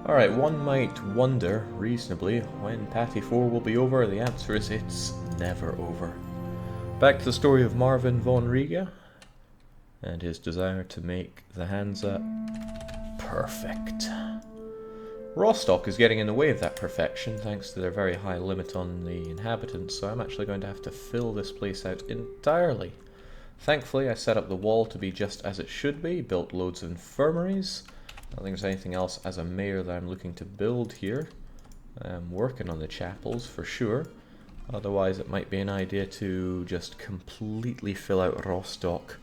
Alright, one might wonder, reasonably, when Patty 4 will be over. The answer is it's never over. Back to the story of Marvin von Riga and his desire to make the Hansa perfect. Rostok is getting in the way of that perfection thanks to their very high limit on the inhabitants, so I'm actually going to have to fill this place out entirely. Thankfully I set up the wall to be just as it should be, built loads of infirmaries. I don't think there's anything else as a mayor that I'm looking to build here. I'm working on the chapels for sure. Otherwise it might be an idea to just completely fill out Rostok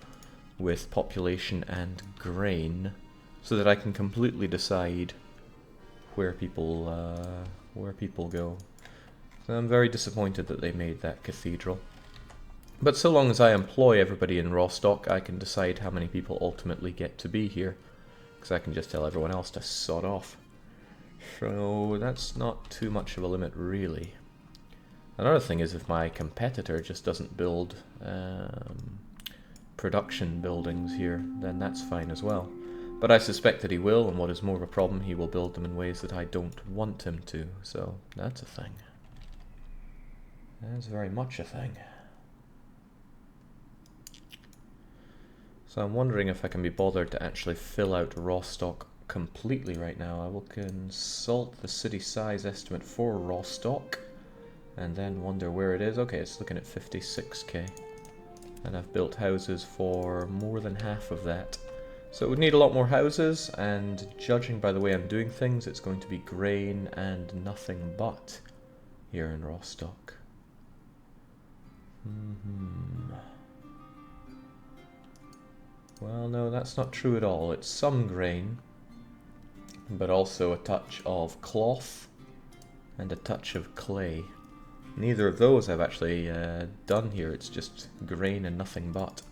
with population and grain so that I can completely decide where people go. So I'm very disappointed that they made that cathedral. But so long as I employ everybody in Rostok, I can decide how many people ultimately get to be here. Because I can just tell everyone else to sod off. So that's not too much of a limit, really. Another thing is if my competitor just doesn't build production buildings here, then that's fine as well. But I suspect that he will, and what is more of a problem, he will build them in ways that I don't want him to. So that's a thing. That's very much a thing. So I'm wondering if I can be bothered to actually fill out Rostok completely right now. I will consult the city size estimate for Rostok and then wonder where it is. Okay, it's looking at 56k. And I've built houses for more than half of that. So it would need a lot more houses, and judging by the way I'm doing things, it's going to be grain and nothing but here in Rostok. Well, no, that's not true at all. It's some grain, but also a touch of cloth and a touch of clay. Neither of those I've actually done here. It's just grain and nothing but,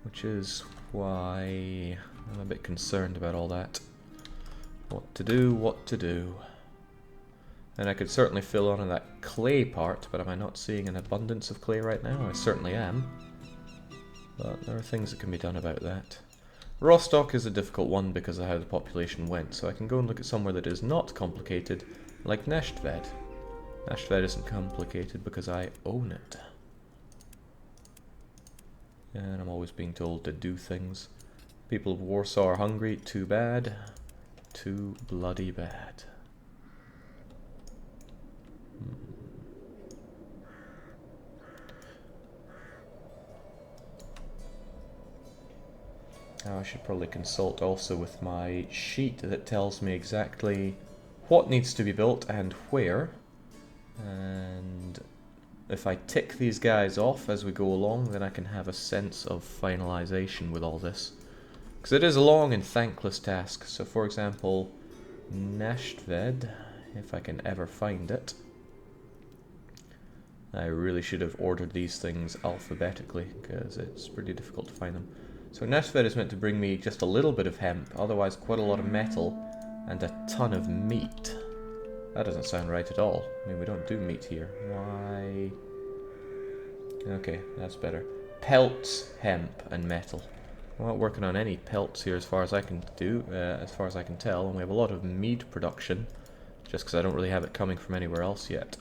which is why I'm a bit concerned about all that. What to do, what to do. And I could certainly fill on that clay part, but am I not seeing an abundance of clay right now? I certainly am. But there are things that can be done about that. Rostok is a difficult one because of how the population went, so I can go and look at somewhere that is not complicated, like Nest Ved. Nest Ved isn't complicated because I own it. And I'm always being told to do things. People of Warsaw are hungry, too bad. Too bloody bad. Now I should probably consult also with my sheet that tells me exactly what needs to be built and where. And if I tick these guys off as we go along, then I can have a sense of finalization with all this. Because it is a long and thankless task. So for example, Nest Ved, if I can ever find it. I really should have ordered these things alphabetically, because it's pretty difficult to find them. So Nest Ved is meant to bring me just a little bit of hemp, otherwise quite a lot of metal, and a ton of meat. That doesn't sound right at all. I mean, we don't do meat here. Why? Okay, that's better. Pelts, hemp, and metal. We're not working on any pelts here as far as I can tell, and we have a lot of mead production, just because I don't really have it coming from anywhere else yet.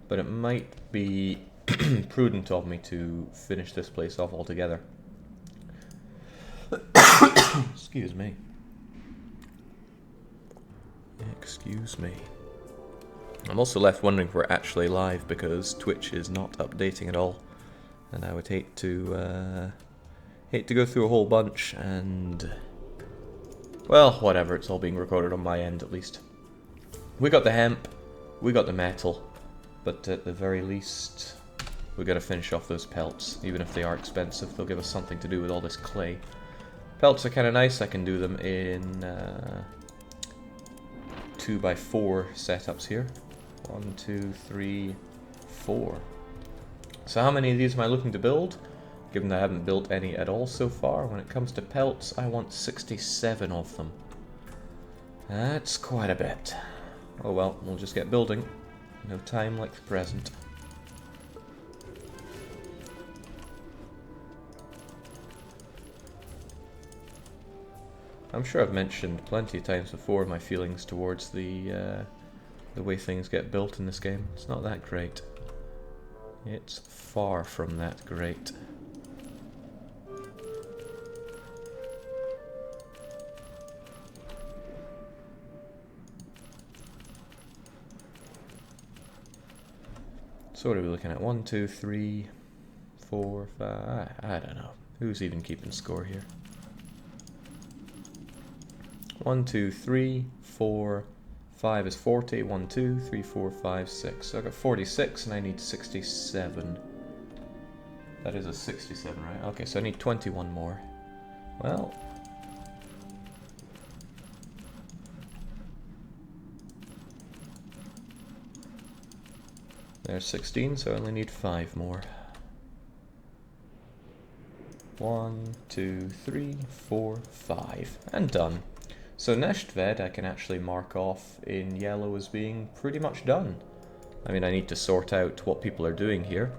But it might be prudent of me to finish this place off altogether. Excuse me. Excuse me. I'm also left wondering if we're actually live because Twitch is not updating at all, and I would hate to go through a whole bunch and, well, whatever. It's all being recorded on my end at least. We got the hemp, we got the metal, but at the very least we got to finish off those pelts. Even if they are expensive, they'll give us something to do with all this clay. Pelts are kind of nice. I can do them in 2x4 setups here. 1, 2, 3, 4. So how many of these am I looking to build? Given that I haven't built any at all so far. When it comes to pelts, I want 67 of them. That's quite a bit. Oh well, we'll just get building. No time like the present. I'm sure I've mentioned plenty of times before my feelings towards the way things get built in this game. It's not that great. It's far from that great. So what are we looking at? 1, 2, 3, 4, 5... I don't know. Who's even keeping score here? 1, 2, 3, 4, 5 is 40. 1, 2, 3, 4, 5, 6. So I got 46 and I need 67. That is a 67, right? Okay, so I need 21 more. Well... there's 16, so I only need 5 more. 1, 2, 3, 4, 5. And done. So Nest Ved I can actually mark off in yellow as being pretty much done. I mean, I need to sort out what people are doing here.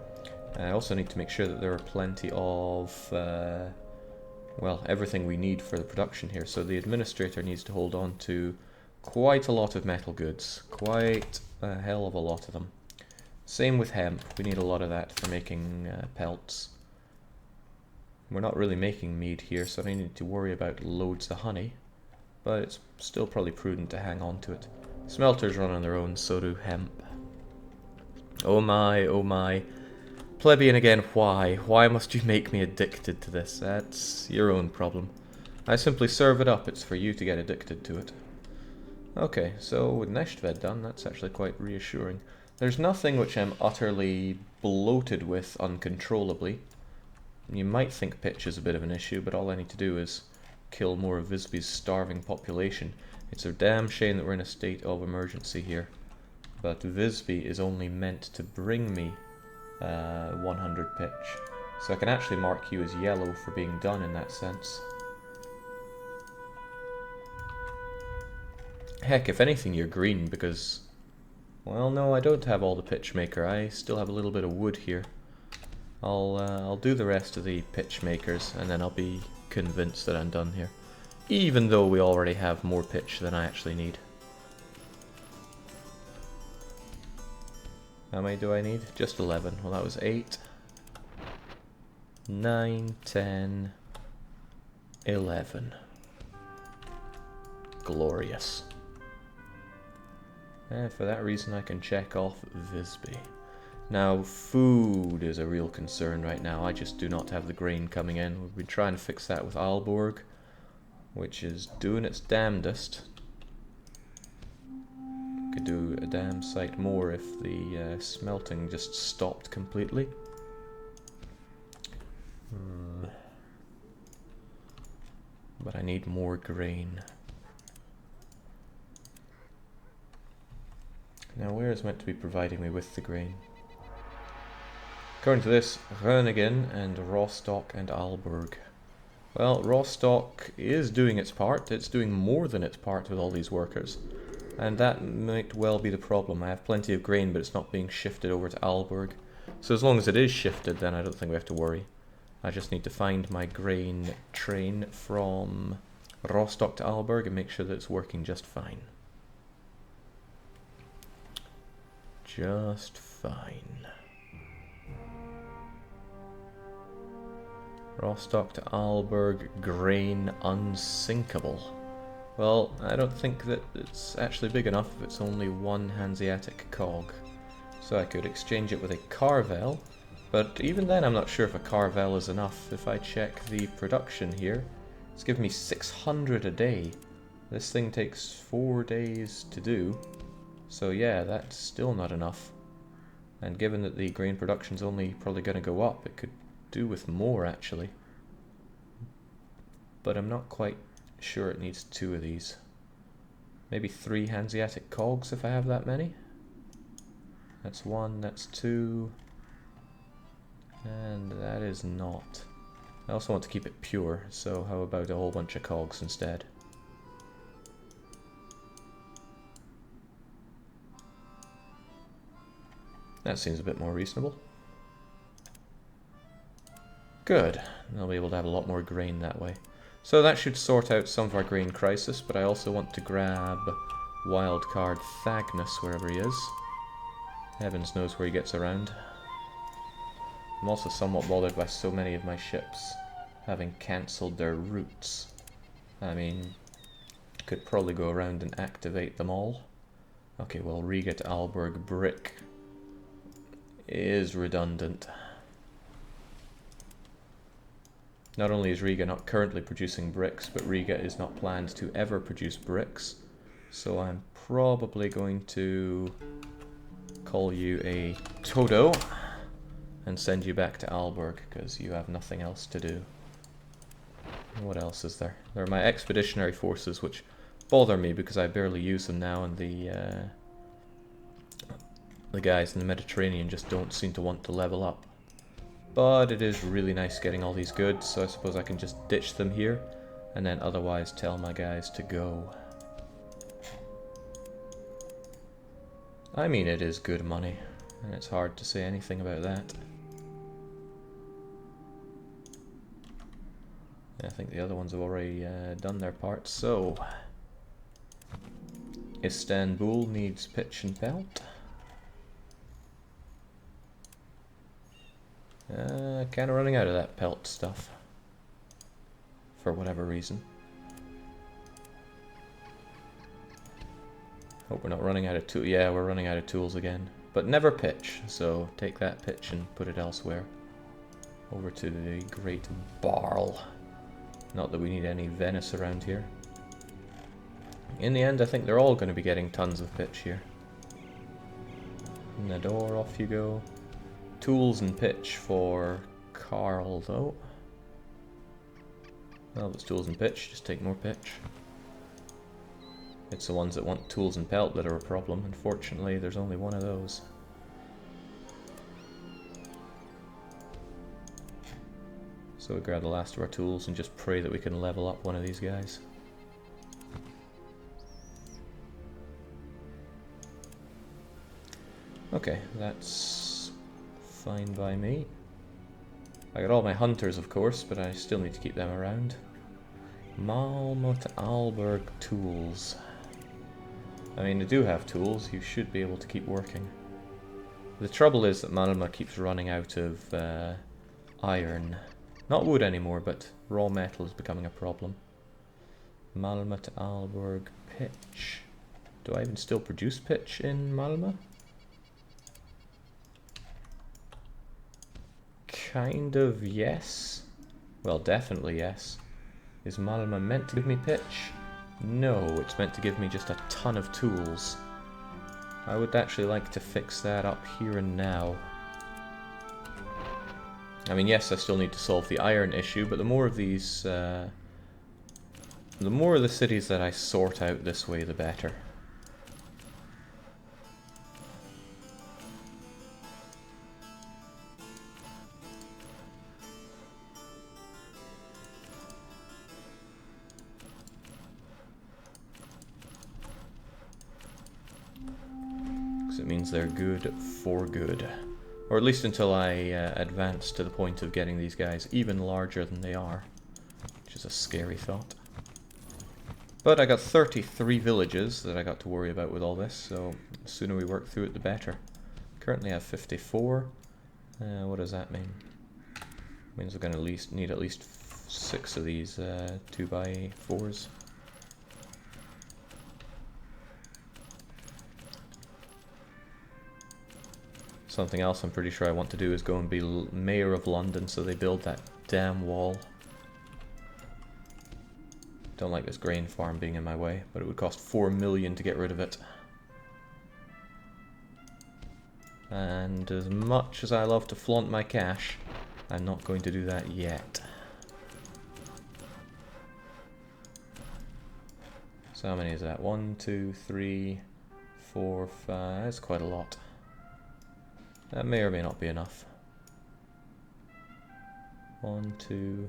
I also need to make sure that there are plenty of, well, everything we need for the production here. So the administrator needs to hold on to quite a lot of metal goods. Quite a hell of a lot of them. Same with hemp. We need a lot of that for making pelts. We're not really making mead here, so I don't need to worry about loads of honey. But it's still probably prudent to hang on to it. Smelters run on their own, so do hemp. Oh my, oh my. Plebeian again, why? Why must you make me addicted to this? That's your own problem. I simply serve it up, it's for you to get addicted to it. Okay, so with Nest Ved done, that's actually quite reassuring. There's nothing which I'm utterly bloated with uncontrollably. You might think pitch is a bit of an issue, but all I need to do is kill more of Visby's starving population. It's a damn shame that we're in a state of emergency here. But Visby is only meant to bring me 100 pitch. So I can actually mark you as yellow for being done in that sense. Heck, if anything, you're green because... well, no, I don't have all the pitch maker. I still have a little bit of wood here. I'll do the rest of the pitch makers, and then I'll be convinced that I'm done here. Even though we already have more pitch than I actually need. How many do I need? Just 11. Well, that was 8, 9, 10, 11. Glorious. And for that reason I can check off Visby. Now, food is a real concern right now. I just do not have the grain coming in. We've been trying to fix that with Aalborg, which is doing its damnedest. Could do a damn sight more if the smelting just stopped completely. But I need more grain. Now, where is meant to be providing me with the grain? According to this, Groningen and Rostok and Aalborg. Well, Rostok is doing its part. It's doing more than its part with all these workers. And that might well be the problem. I have plenty of grain, but it's not being shifted over to Aalborg. So as long as it is shifted, then I don't think we have to worry. I just need to find my grain train from Rostok to Aalborg and make sure that it's working just fine. Just fine. Rostok to Aalborg, grain unsinkable. Well, I don't think that it's actually big enough if it's only one Hanseatic cog. So I could exchange it with a Carvel, but even then I'm not sure if a Carvel is enough. If I check the production here, it's giving me 600 a day. This thing takes 4 days to do, so yeah, that's still not enough. And given that the grain production's only probably going to go up, it could do with more actually. But I'm not quite sure it needs 2 of these. Maybe 3 Hanseatic cogs if I have that many. That's 1, that's 2. And that is not. I also want to keep it pure, so how about a whole bunch of cogs instead? That seems a bit more reasonable. Good. I'll be able to have a lot more grain that way. So that should sort out some of our grain crisis, but I also want to grab wildcard Thagnus wherever he is. Heavens knows where he gets around. I'm also somewhat bothered by so many of my ships having cancelled their routes. I mean, could probably go around and activate them all. Okay, well, Riga to Aalborg brick is redundant. Not only is Riga not currently producing bricks, but Riga is not planned to ever produce bricks. So I'm probably going to call you a Toto and send you back to Aalborg, because you have nothing else to do. What else is there? There are my expeditionary forces, which bother me because I barely use them now, and the guys in the Mediterranean just don't seem to want to level up. But it is really nice getting all these goods, so I suppose I can just ditch them here, and then otherwise tell my guys to go. I mean, it is good money, and it's hard to say anything about that. I think the other ones have already done their part, so Istanbul needs pitch and pelt. Kind of running out of that pelt stuff, for whatever reason. Hope we're not running out of tools. Yeah, we're running out of tools again. But never pitch, so take that pitch and put it elsewhere. Over to the Great Barl. Not that we need any Venice around here. In the end, I think they're all going to be getting tons of pitch here. Nador, off you go. Tools and pitch for Carl, though. Well, if it's tools and pitch, just take more pitch. It's the ones that want tools and pelt that are a problem. Unfortunately, there's only one of those. So we grab the last of our tools and just pray that we can level up one of these guys. Okay, that's fine by me. I got all my hunters, of course, but I still need to keep them around. Malmo to Aalborg tools. I mean, they do have tools. You should be able to keep working. The trouble is that Malmo keeps running out of iron. Not wood anymore, but raw metal is becoming a problem. Malmo to Aalborg pitch. Do I even still produce pitch in Malmo? Kind of yes. Well, definitely yes. Is Malmo meant to give me pitch? No, it's meant to give me just a ton of tools. I would actually like to fix that up here and now. I mean, yes, I still need to solve the iron issue, but the more of these, the more of the cities that I sort out this way, the better. It means they're good for good. Or at least until I advance to the point of getting these guys even larger than they are. Which is a scary thought. But I got 33 villages that I got to worry about with all this, so the sooner we work through it the better. Currently I have 54. What does that mean? It means we're going to need at least 6 of these 2x4s. Something else I'm pretty sure I want to do is go and be mayor of London so they build that damn wall. Don't like this grain farm being in my way, but it would cost 4 million to get rid of it. And as much as I love to flaunt my cash, I'm not going to do that yet. So how many is that? 1, 2, 3, 4, 5. That's quite a lot. That may or may not be enough. 1, 2,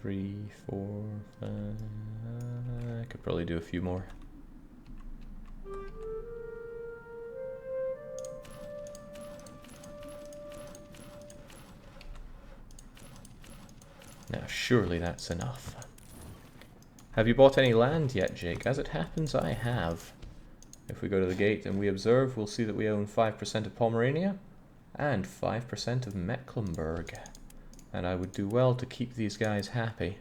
3, 4, 5. I could probably do a few more. No, Surely that's enough. Have you bought any land yet, Jake? As it happens, I have. If we go to the gate and we observe, we'll see that we own 5% of Pomerania and 5% of Mecklenburg. And I would do well to keep these guys happy,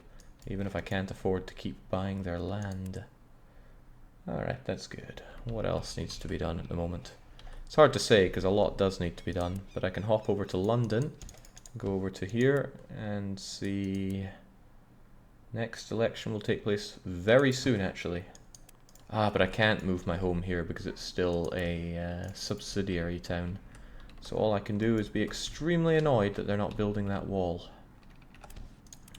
even if I can't afford to keep buying their land. Alright, that's good. What else needs to be done at the moment? It's hard to say because a lot does need to be done, but I can hop over to London, go over to here and see... Next election will take place very soon, actually. Ah, but I can't move my home here because it's still a subsidiary town. So all I can do is be extremely annoyed that they're not building that wall.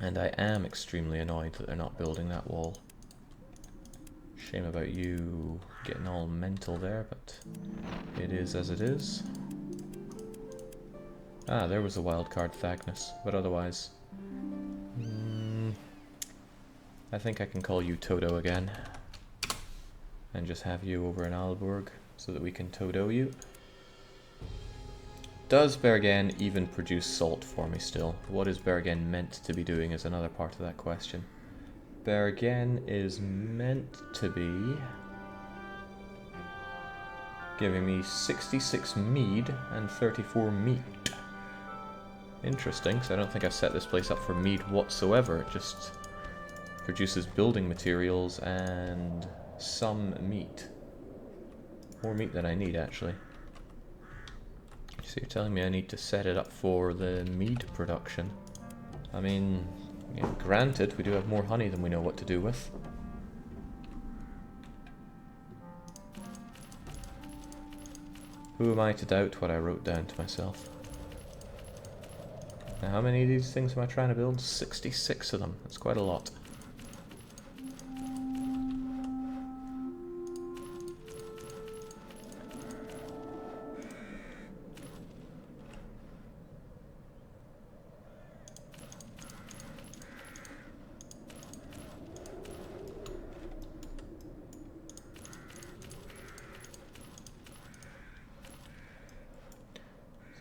And I am extremely annoyed that they're not building that wall. Shame about you getting all mental there, but it is as it is. Ah, there was a wild card, Thagnus, but otherwise... I think I can call you Toto again. And just have you over in Aalborg so that we can Toto you. Does Bergen even produce salt for me still? What is Bergen meant to be doing is another part of that question. Bergen is meant to be giving me 66 mead and 34 meat. Interesting, because I don't think I've set this place up for mead whatsoever. It just produces building materials and some meat. More meat than I need, actually. So you're telling me I need to set it up for the mead production. I mean, yeah, granted, we do have more honey than we know what to do with. Who am I to doubt what I wrote down to myself? Now, how many of these things am I trying to build? 66 of them. That's quite a lot.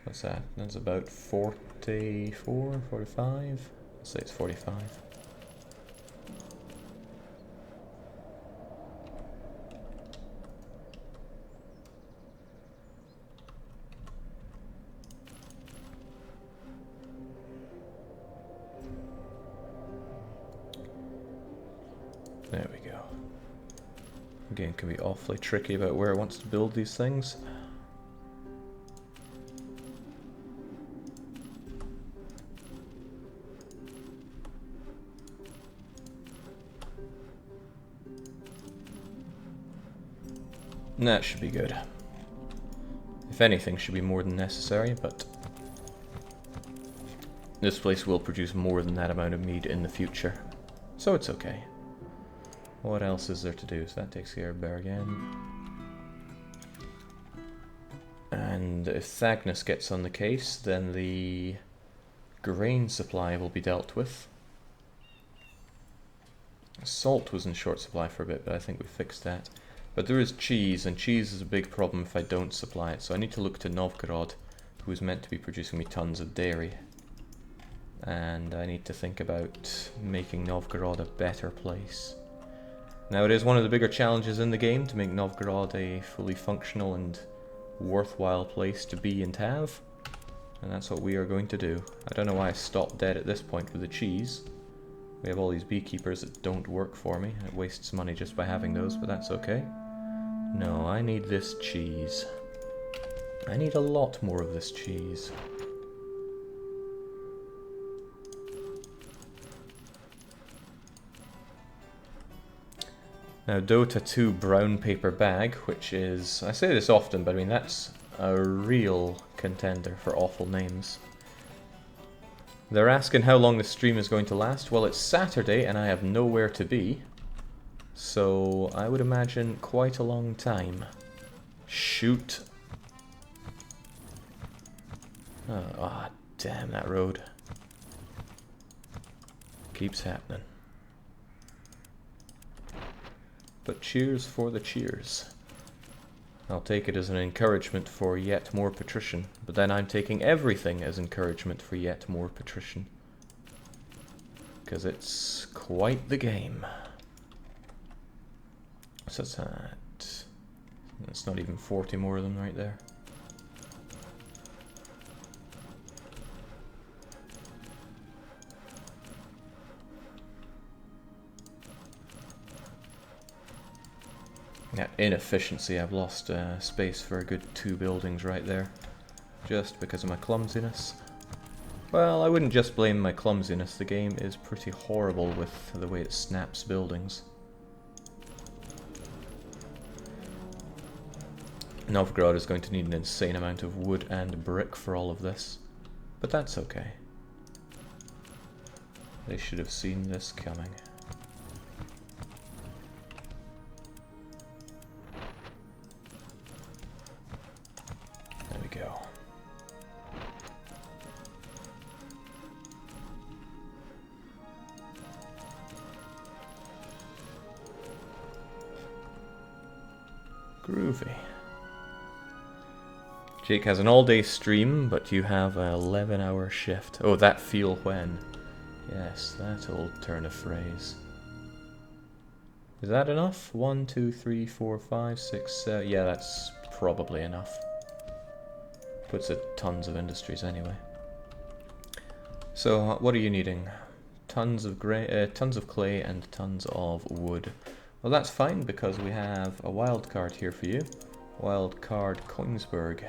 What's that? That's about 44, 45? Let's say it's 45. There we go. Again, can be awfully tricky about where it wants to build these things. That should be good. If anything, should be more than necessary, but this place will produce more than that amount of mead in the future, so it's okay. What else is there to do? So that takes care of Bergen. And if Thagnus gets on the case, then the grain supply will be dealt with. Salt was in short supply for a bit, but I think we fixed that. But there is cheese, and cheese is a big problem if I don't supply it. So I need to look to Novograd, who is meant to be producing me tons of dairy. And I need to think about making Novograd a better place. Now, it is one of the bigger challenges in the game to make Novograd a fully functional and worthwhile place to be and have. And that's what we are going to do. I don't know why I stopped dead at this point with the cheese. We have all these beekeepers that don't work for me. It wastes money just by having those, but that's okay. No, I need this cheese. I need a lot more of this cheese. Now, Dota 2 brown paper bag, which is... I say this often, but I mean, that's a real contender for awful names. They're asking how long the stream is going to last. Well, it's Saturday and I have nowhere to be. So I would imagine quite a long time. Shoot. Oh, damn that road. Keeps happening. But cheers for the cheers. I'll take it as an encouragement for yet more Patrician, but then I'm taking everything as encouragement for yet more Patrician. because it's quite the game. So it's at... It's not even 40 more of them right there. Yeah, inefficiency. I've lost space for a good 2 buildings right there. Just because of my clumsiness. Well, I wouldn't just blame my clumsiness. The game is pretty horrible with the way it snaps buildings. Novograd is going to need an insane amount of wood and brick for all of this. But that's okay. They should have seen this coming. There we go. Groovy. Jake has an all-day stream, but you have an 11-hour shift. Oh, that feel when. Yes, that old turn of phrase. Is that enough? 1, 2, 3, 4, 5, 6, 7... Yeah, that's probably enough. Puts it tons of industries anyway. So, what are you needing? Tons of clay and tons of wood. Well, that's fine because we have a wild card here for you. Wild card Kongsberg.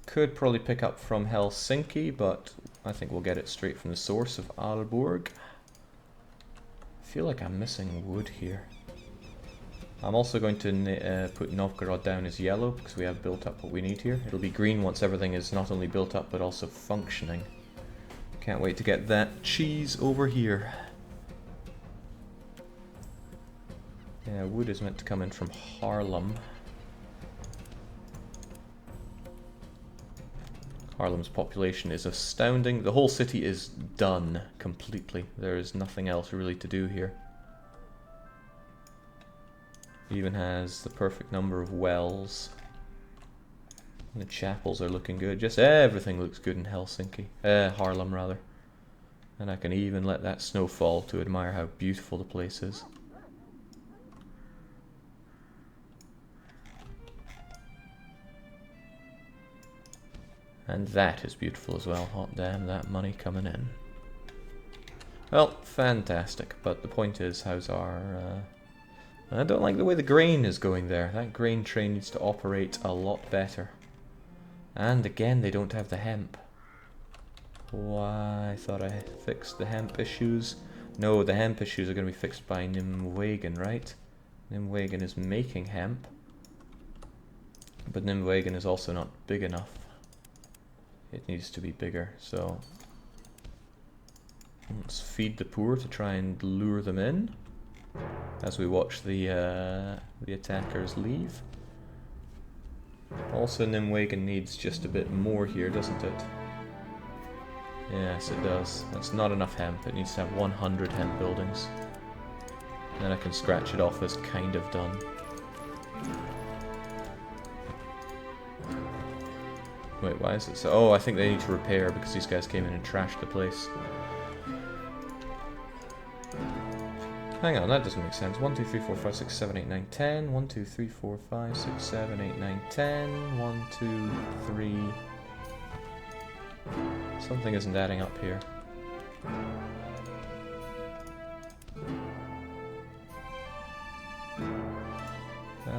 Could probably pick up from Helsinki, but I think we'll get it straight from the source of Aalborg. I feel like I'm missing wood here. I'm also going to put Novgorod down as yellow because we have built up what we need here. It'll be green once everything is not only built up but also functioning. Can't wait to get that cheese over here. Yeah, wood is meant to come in from Haarlem. Haarlem's population is astounding. The whole city is done completely. There is nothing else really to do here. It even has the perfect number of wells. And the chapels are looking good. Just everything looks good in Helsinki. Haarlem, rather. And I can even let that snow fall to admire how beautiful the place is. And that is beautiful as well. Hot damn, that money coming in. Well, fantastic. But the point is, how's our... I don't like the way the grain is going there. That grain train needs to operate a lot better. And again, they don't have the hemp. Why? I thought I fixed the hemp issues. No, the hemp issues are going to be fixed by Nimwegen, right? Nimwegen is making hemp. But Nimwegen is also not big enough. It needs to be bigger, so... Let's feed the poor to try and lure them in. As we watch the attackers leave. Also, Nimwegen needs just a bit more here, doesn't it? Yes, it does. That's not enough hemp. It needs to have 100 hemp buildings. Then I can scratch it off as kind of done. Wait, why is it so? Oh, I think they need to repair because these guys came in and trashed the place. Hang on, that doesn't make sense. 1, 2, 3, 4, 5, 6, 7, 8, 9, 10. 1, 2, 3, 4, 5, 6, 7, 8, 9, 10. 1, 2, 3. Something isn't adding up here.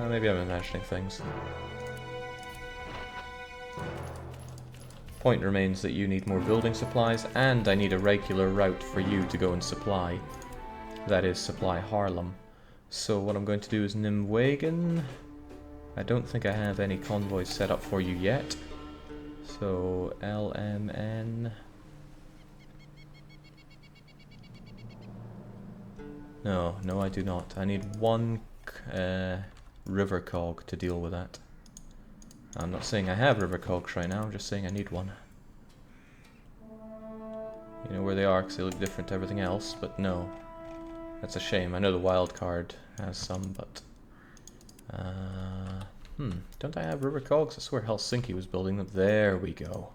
Maybe I'm imagining things. Point remains that you need more building supplies, and I need a regular route for you to go and supply. That is, supply Haarlem. So what I'm going to do is Nimwegen. I don't think I have any convoys set up for you yet. So LMN. No, I do not. I need one river cog to deal with that. I'm not saying I have river cogs right now, I'm just saying I need one. You know where they are because they look different to everything else, but no. That's a shame. I know the wild card has some, but... don't I have river cogs? I swear Helsinki was building them. There we go.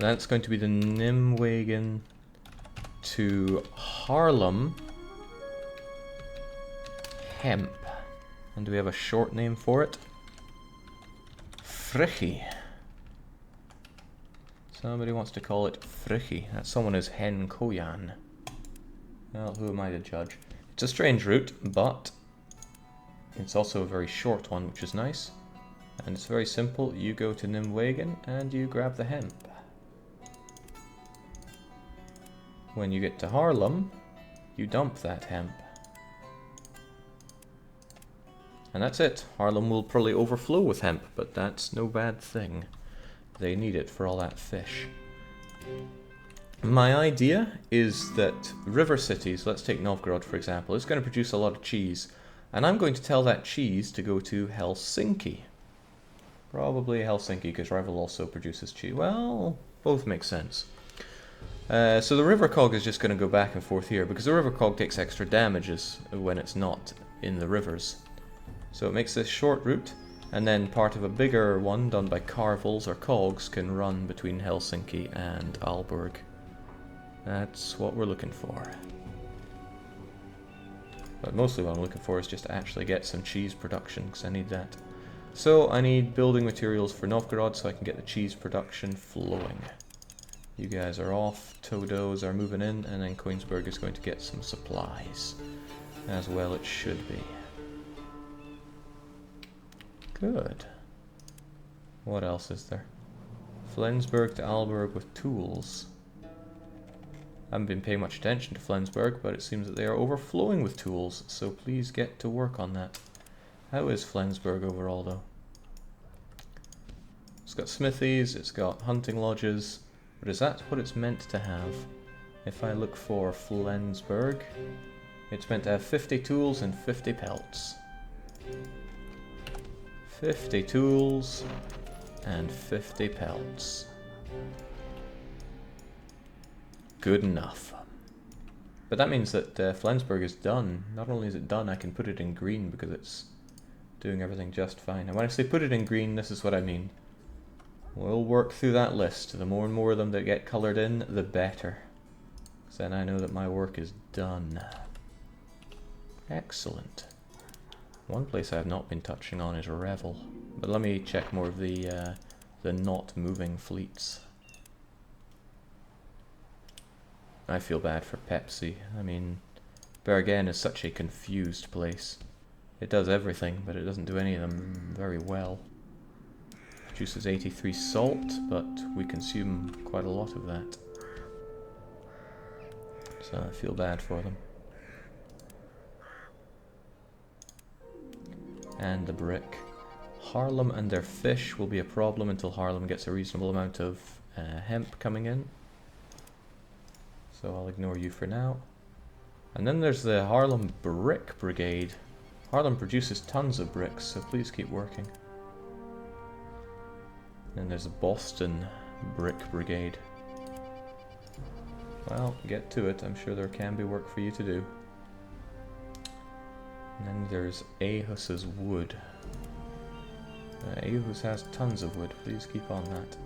That's going to be the Nimwegen to Haarlem hemp. And do we have a short name for it? Frichy. Somebody wants to call it Frichy. That someone is Hen Koyan. Well, who am I to judge? It's a strange route, but it's also a very short one, which is nice. And it's very simple. You go to Nimwegen and you grab the hemp. When you get to Haarlem, you dump that hemp. And that's it. Haarlem will probably overflow with hemp, but that's no bad thing. They need it for all that fish. My idea is that river cities, let's take Novograd for example, is going to produce a lot of cheese. And I'm going to tell that cheese to go to Helsinki. Probably Helsinki, because Rival also produces cheese. Well, both make sense. So the river cog is just going to go back and forth here, because the river cog takes extra damages when it's not in the rivers. So it makes this short route, and then part of a bigger one done by carvels or cogs can run between Helsinki and Aalborg. That's what we're looking for. But mostly what I'm looking for is just to actually get some cheese production, because I need that. So I need building materials for Novgorod so I can get the cheese production flowing. You guys are off, Todos are moving in, and then Koenigsberg is going to get some supplies. As well it should be. Good. What else is there? Flensburg to Aalborg with tools. I haven't been paying much attention to Flensburg, but it seems that they are overflowing with tools, so please get to work on that. How is Flensburg overall, though? It's got smithies, it's got hunting lodges, but is that what it's meant to have? If I look for Flensburg, it's meant to have 50 tools and 50 pelts. 50 tools and 50 pelts. Good enough. But that means that Flensburg is done. Not only is it done, I can put it in green because it's doing everything just fine. And when I say put it in green, this is what I mean. We'll work through that list. The more and more of them that get coloured in, the better. Because then I know that my work is done. Excellent. One place I have not been touching on is Revel. But let me check more of the not moving fleets. I feel bad for Pepsi. I mean, Bergen is such a confused place. It does everything, but it doesn't do any of them very well. Produces 83 salt, but we consume quite a lot of that. So I feel bad for them. And the brick. Haarlem and their fish will be a problem until Haarlem gets a reasonable amount of hemp coming in. So I'll ignore you for now. And then there's the Haarlem Brick Brigade. Haarlem produces tons of bricks, so please keep working. And there's a Boston Brick Brigade. Well, get to it. I'm sure there can be work for you to do. And then there's Aarhus's wood. Aarhus has tons of wood. Please keep on that.